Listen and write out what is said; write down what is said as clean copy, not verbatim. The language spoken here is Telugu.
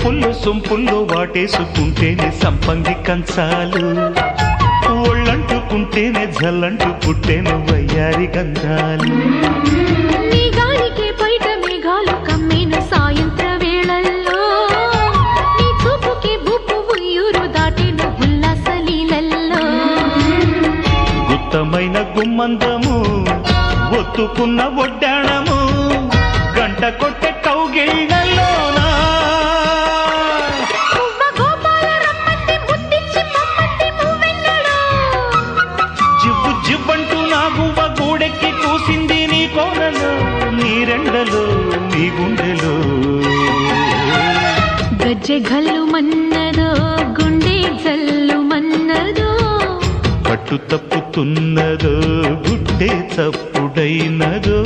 సొంపుల్లో వాటేసుకుంటేనే సంపంగి కంచాలు, ఒళ్ళంటుకుంటేనే జల్లంటు పుట్టేను వయ్యారి గంధాలు. నీ గాలికే బయట మేఘాలు కమ్మేను సాయంత్ర వేళల్లో, నీ చూపుకే బూపు ఉయ్యూరు దాటేను ఉల్లాస లీలల్లో. గుత్తమైన గుమ్మందము ఒత్తుకున్న ఒడ్డాణము, గంట కొట్టే కౌగిళ్ళలోనా జివ్వు జివ్వంటూ నా గువ్వ గూడెక్కి కూసింది నీ కోరలో, నీ రెండలో నీ గుండెలో. గజ్జె గల్లు మన్నదో గుండె జల్లు మన్నదో, పట్టు తప్పుతున్నదో గుడ్డే చప్పుడైనదో.